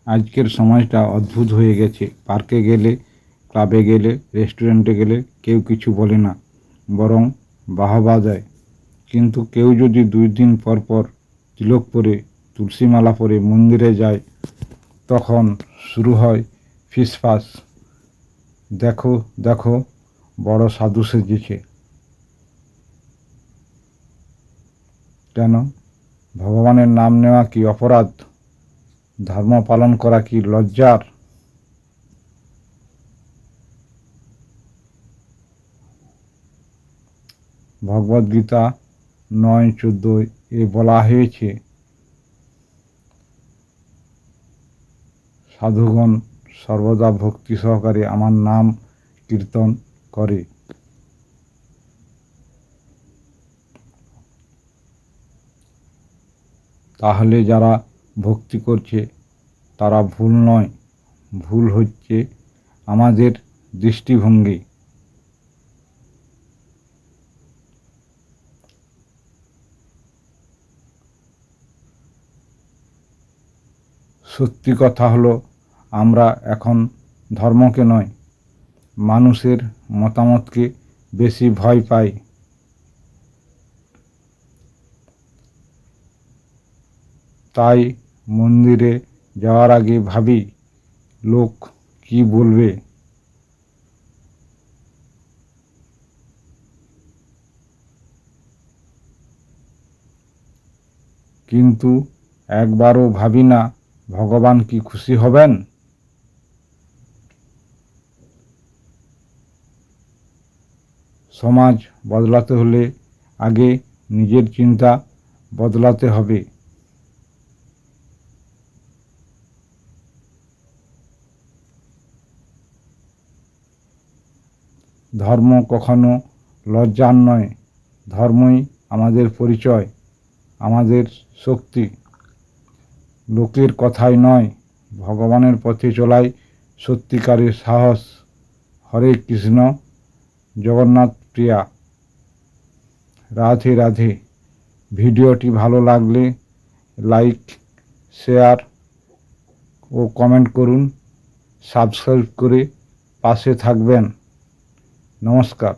আজকের সমাজটা অদ্ভুত হয়ে গেছে। পার্কে গেলে, ক্লাবে গেলে, রেস্টুরেন্টে গেলে কেউ কিছু বলে না, বরং বাহবা দেয়। কিন্তু কেউ যদি 2 দিন পর পর তিলক পরে, তুলসী মালা পরে মন্দিরে যায়, তখন শুরু হয় ফিসফাস। দেখো দেখো, বড় সাধু সেজেছে। কেন? ভগবানের নাম নেওয়া কি অপরাধ? ধর্ম পালন করা কি লজ্জার? ভগবদ্গীতা 9:14 এ বলা হয়েছে, সাধুগণ সর্বদা ভক্তি সহকারে আমার নাম কীর্তন করে। তাহলে যারা ভক্তি করছে তারা ভুল নয়, ভুল হচ্ছে আমাদের দৃষ্টিভঙ্গি। সত্যি কথা হলো, আমরা এখন ধর্মকে নয়, মানুষের মতামতকে বেশি ভয় পাই। তাই মন্দিরে যাওয়ার আগে ভাবি, লোক কি বলবে। কিন্তু একবারও ভাবি না, ভগবান কি খুশি হবেন? সমাজ বদলাতে হলে আগে নিজের চিন্তা বদলাতে হবে। ধর্ম কখনো লজ্জার নয়, ধর্মই আমাদের পরিচয়, আমাদের শক্তি। লোকের কথাই নয়, ভগবানের পথে চলাই সত্যিকারের সাহস। হরে কৃষ্ণ, জগন্নাথ প্রিয়া। রাধে রাধে। ভিডিওটি ভালো লাগলে লাইক, শেয়ার ও কমেন্ট করুন। সাবস্ক্রাইব করে পাশে থাকবেন। নমস্কার।